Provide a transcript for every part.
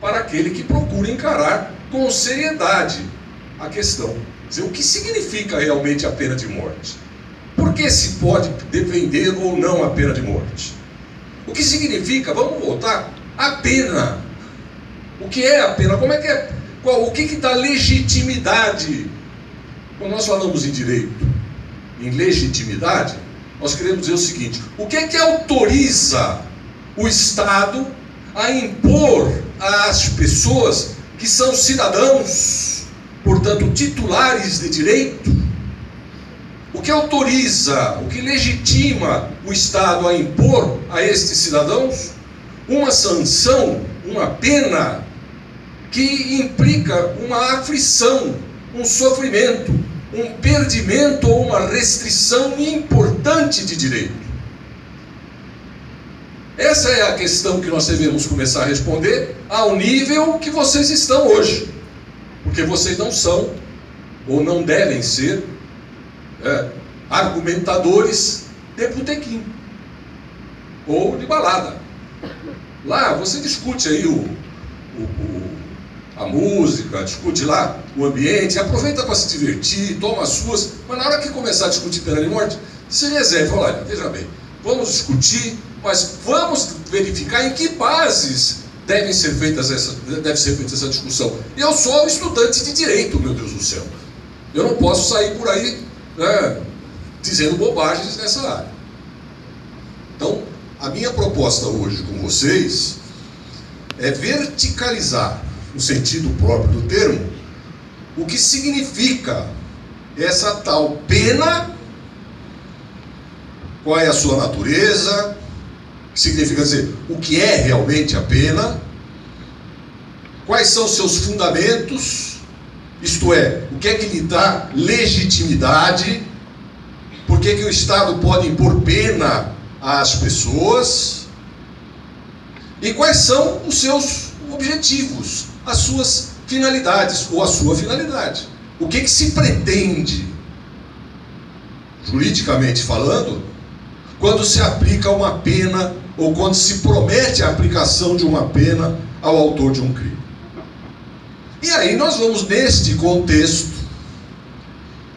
para aquele que procura encarar com seriedade a questão. Quer dizer, o que significa realmente a pena de morte? Por que se pode defender ou não a pena de morte? O que significa, vamos voltar, a pena. O que é a pena? Como é que é? O que dá legitimidade? Quando nós falamos em direito, em legitimidade, nós queremos dizer o seguinte: o que é que autoriza o Estado a impor às pessoas que são cidadãos, portanto titulares de direito? O que autoriza, o que legitima o Estado a impor a estes cidadãos uma sanção, uma pena que implica uma aflição, um sofrimento, um perdimento ou uma restrição importante de direito? Essa é a questão que nós devemos começar a responder ao nível que vocês estão hoje, porque vocês não são ou não devem ser argumentadores de botequim ou de balada. Lá você discute aí a música, discute lá o ambiente, aproveita para se divertir, toma as suas, mas na hora que começar a discutir pena de morte, se reserva. Olha, veja bem, vamos discutir, mas vamos verificar em que bases deve ser feita essa discussão. Eu sou estudante de direito, meu Deus do céu. Eu não posso sair por aí dizendo bobagens nessa área. Então, a minha proposta hoje com vocês é verticalizar, no sentido próprio do termo, o que significa essa tal pena, qual é a sua natureza, o que significa dizer o que é realmente a pena, quais são seus fundamentos, isto é, o que é que lhe dá legitimidade, por que o Estado pode impor pena às pessoas, e quais são os seus objetivos, as suas finalidades, ou a sua finalidade. O que se pretende, juridicamente falando, quando se aplica uma pena, ou quando se promete a aplicação de uma pena ao autor de um crime. E aí nós vamos, neste contexto,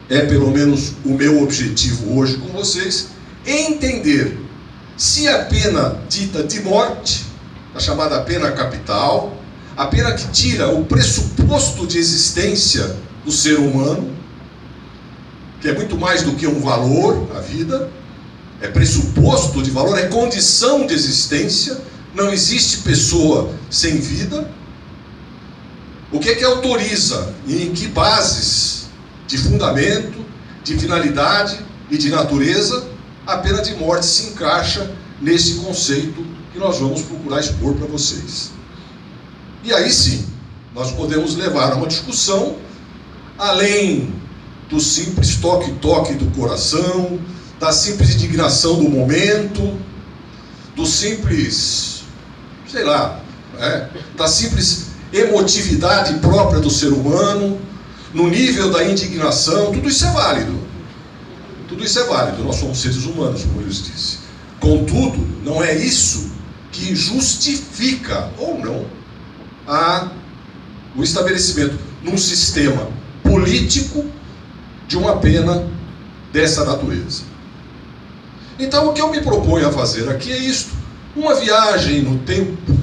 é pelo menos o meu objetivo hoje com vocês, entender se a pena dita de morte, a chamada pena capital, a pena que tira o pressuposto de existência do ser humano, que é muito mais do que um valor, a vida, é pressuposto de valor, é condição de existência, não existe pessoa sem vida. O que é que autoriza e em que bases de fundamento, de finalidade e de natureza a pena de morte se encaixa nesse conceito que nós vamos procurar expor para vocês. E aí sim, nós podemos levar a uma discussão além do simples toque-toque do coração, da simples indignação do momento, do simples, sei lá, da simples emotividade própria do ser humano, no nível da indignação. Tudo isso é válido. Tudo isso é válido, nós somos seres humanos, como eu lhes disse. Contudo, não é isso que justifica, ou não, o estabelecimento num sistema político de uma pena dessa natureza. Então, o que eu me proponho a fazer aqui é isto: uma viagem no tempo,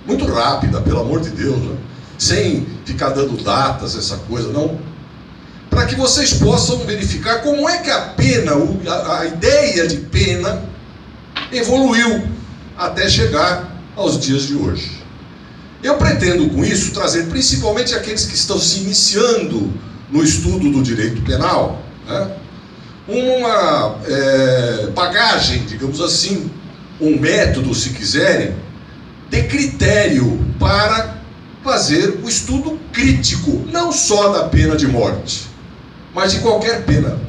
muito rápida, pelo amor de Deus, né? Sem ficar dando datas, essa coisa, não, para que vocês possam verificar como é que a pena, a ideia de pena, evoluiu até chegar aos dias de hoje. Eu pretendo com isso trazer principalmente aqueles que estão se iniciando no estudo do direito penal, né, uma bagagem, digamos assim, um método, se quiserem, de critério para fazer o estudo crítico, não só da pena de morte, mas de qualquer pena.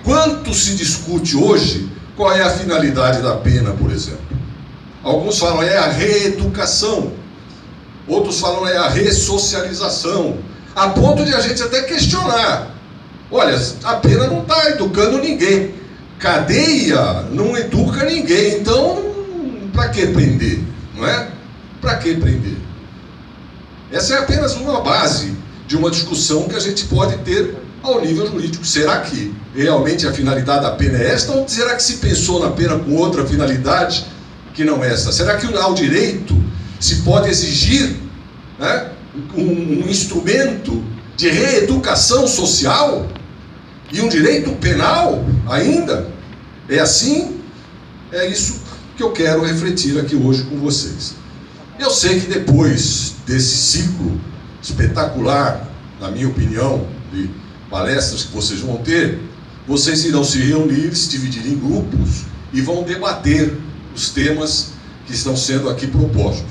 Quanto se discute hoje qual é a finalidade da pena, por exemplo? Alguns falam é a reeducação, outros falam é a ressocialização, a ponto de a gente até questionar: olha, a pena não está educando ninguém, cadeia não educa ninguém, então para que prender, não é? Para que prender? Essa é apenas uma base de uma discussão que a gente pode ter ao nível jurídico. Será que realmente a finalidade da pena é esta, ou será que se pensou na pena com outra finalidade que não essa? Será que ao direito se pode exigir, né, um instrumento de reeducação social e um direito penal ainda? É assim? É isso que eu quero refletir aqui hoje com vocês. Eu sei que depois desse ciclo espetacular, na minha opinião, de palestras que vocês vão ter, vocês irão se reunir, se dividir em grupos e vão debater os temas que estão sendo aqui propostos.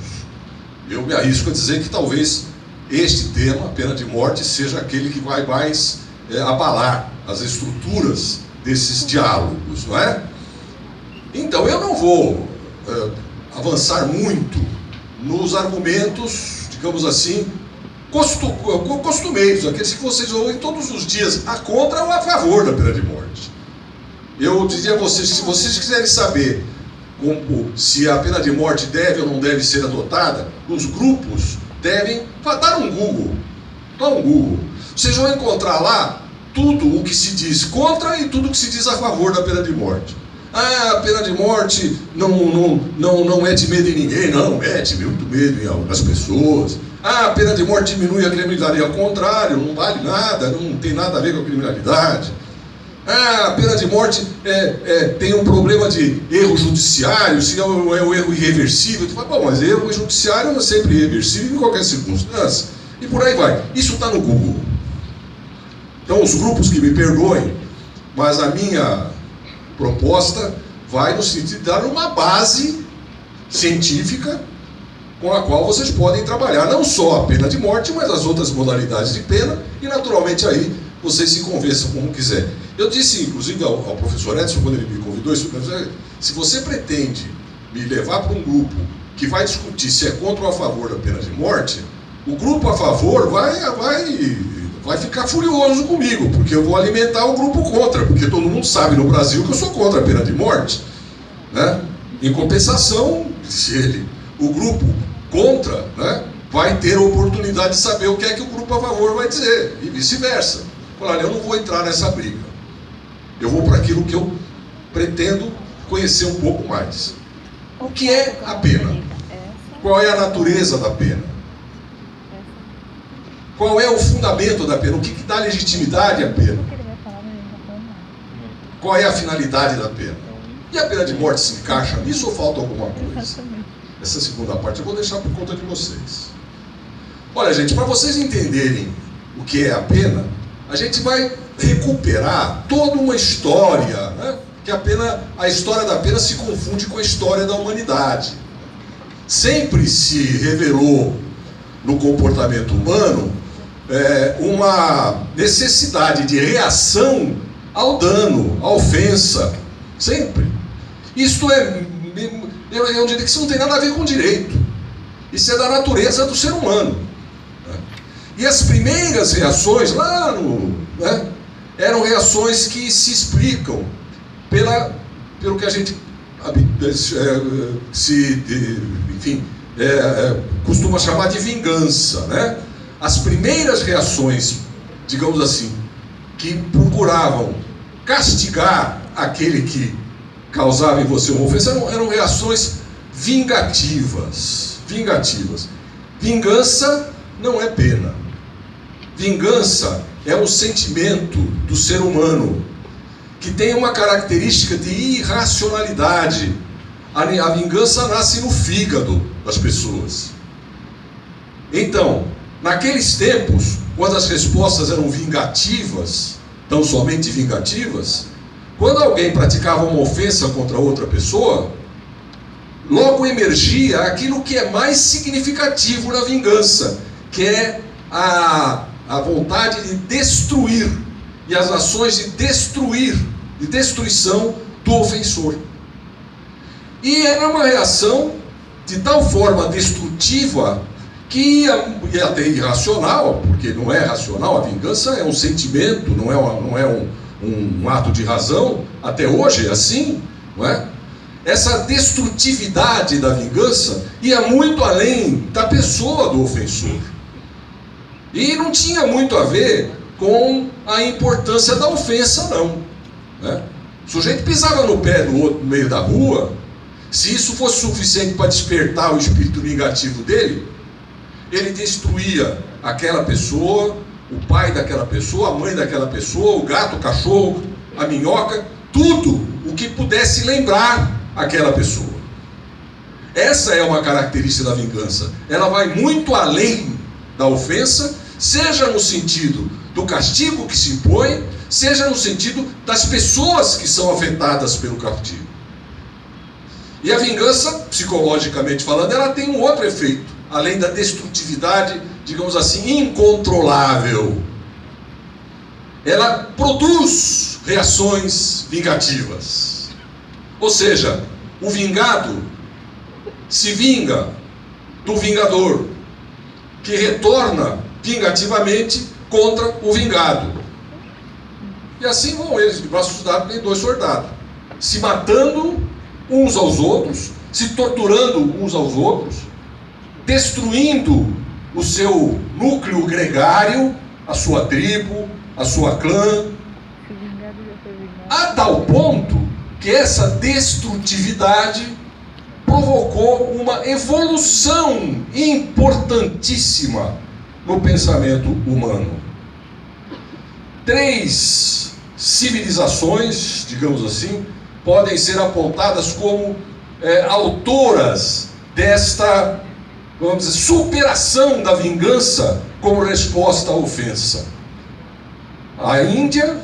Eu me arrisco a dizer que talvez este tema, a pena de morte, seja aquele que vai mais abalar as estruturas desses diálogos, não é? Então eu não vou avançar muito nos argumentos, digamos assim, costumeiros, aqueles que vocês ouvem todos os dias, a contra ou a favor da pena de morte. Eu dizia a vocês, se vocês quiserem saber se a pena de morte deve ou não deve ser adotada, os grupos devem dar um Google. Dá um Google. Vocês vão encontrar lá tudo o que se diz contra e tudo o que se diz a favor da pena de morte. Ah, a pena de morte não mete medo em ninguém. Não, mete muito medo em algumas pessoas. Ah, a pena de morte diminui a criminalidade. Ao contrário, não vale nada, não tem nada a ver com a criminalidade. Ah, a pena de morte tem um problema de erro judiciário, se é um erro irreversível. Tu fala, bom, mas erro judiciário não é sempre irreversível em qualquer circunstância. E por aí vai. Isso está no Google. Então, os grupos que me perdoem, mas a minha proposta vai no sentido de dar uma base científica com a qual vocês podem trabalhar não só a pena de morte, mas as outras modalidades de pena, e naturalmente aí vocês se convençam como quiser. Eu disse, inclusive, ao professor Edson, quando ele me convidou, se você pretende me levar para um grupo que vai discutir se é contra ou a favor da pena de morte, o grupo a favor vai ficar furioso comigo, porque eu vou alimentar o grupo contra, porque todo mundo sabe no Brasil que eu sou contra a pena de morte, né? Em compensação, disse ele, o grupo contra, né, vai ter a oportunidade de saber o que é que o grupo a favor vai dizer, e vice-versa. Olha, eu não vou entrar nessa briga, eu vou para aquilo que eu pretendo conhecer um pouco mais. O que é a pena? Qual é a natureza da pena? Qual é o fundamento da pena? O que dá legitimidade à pena? Qual é a finalidade da pena? E a pena de morte se encaixa nisso ou falta alguma coisa? Essa segunda parte eu vou deixar por conta de vocês. Olha, gente, para vocês entenderem o que é a pena, a gente vai recuperar toda uma história, né? Que a história da pena se confunde com a história da humanidade. Sempre se revelou no comportamento humano uma necessidade de reação ao dano, à ofensa, sempre. Isto eu diria que isso não tem nada a ver com direito. Isso é da natureza do ser humano. E as primeiras reações lá eram reações que se explicam pelo que a gente costuma chamar de vingança, né? As primeiras reações, digamos assim, que procuravam castigar aquele que causava em você uma ofensa, eram reações vingativas. Vingança não é pena. Vingança é um sentimento do ser humano que tem uma característica de irracionalidade. A vingança nasce no fígado das pessoas. Então, naqueles tempos, quando as respostas eram vingativas, tão somente vingativas, quando alguém praticava uma ofensa contra outra pessoa, logo emergia aquilo que é mais significativo na vingança, que é a vontade de destruir e as ações de destruição do ofensor. E era uma reação de tal forma destrutiva que é até irracional, porque não é racional, a vingança é um sentimento, não é um ato de razão, até hoje é assim, não é? essa destrutividade da vingança ia muito além da pessoa do ofensor. E não tinha muito a ver com a importância da ofensa, não, né? O sujeito pisava no pé do outro no meio da rua, se isso fosse suficiente para despertar o espírito vingativo dele, ele destruía aquela pessoa, o pai daquela pessoa, a mãe daquela pessoa, o gato, o cachorro, a minhoca, tudo o que pudesse lembrar aquela pessoa. Essa é uma característica da vingança. Ela vai muito além da ofensa, seja no sentido do castigo que se impõe, seja no sentido das pessoas que são afetadas pelo castigo. E a vingança, psicologicamente falando, ela tem um outro efeito, além da destrutividade, digamos assim, incontrolável. Ela produz reações vingativas. Ou seja, o vingado se vinga do vingador, que retorna vingativamente contra o vingado. E assim vão eles, de braços dados, nem dois soldados, se matando uns aos outros, se torturando uns aos outros, destruindo o seu núcleo gregário, a sua tribo, a sua clã, a tal ponto que essa destrutividade provocou uma evolução importantíssima no pensamento humano. 3 civilizações, digamos assim, podem ser apontadas como autoras desta, vamos dizer, superação da vingança como resposta à ofensa. A Índia,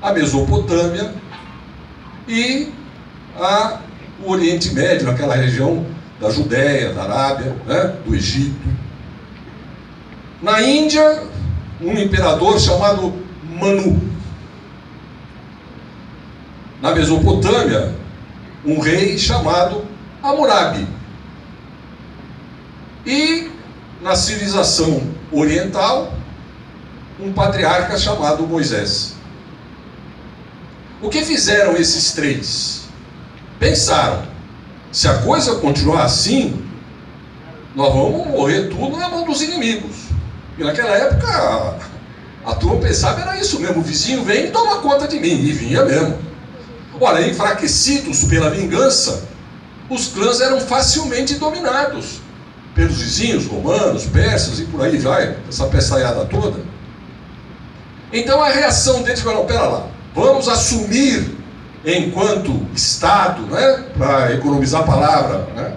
a Mesopotâmia e o Oriente Médio, aquela região da Judéia, da Arábia, né, do Egito. Na Índia, um imperador chamado Manu. Na Mesopotâmia, um rei chamado Hammurabi. E na civilização oriental, um patriarca chamado Moisés. O que fizeram esses 3? Pensaram, se a coisa continuar assim, nós vamos morrer tudo na mão dos inimigos. E naquela época, a turma pensava era isso mesmo, o vizinho vem e toma conta de mim, e vinha mesmo. Ora, enfraquecidos pela vingança, os clãs eram facilmente dominados pelos vizinhos, romanos, persas e por aí vai, essa peçaiada toda. Então a reação deles foi, não, pera lá, vamos assumir enquanto Estado, né, para economizar a palavra, né,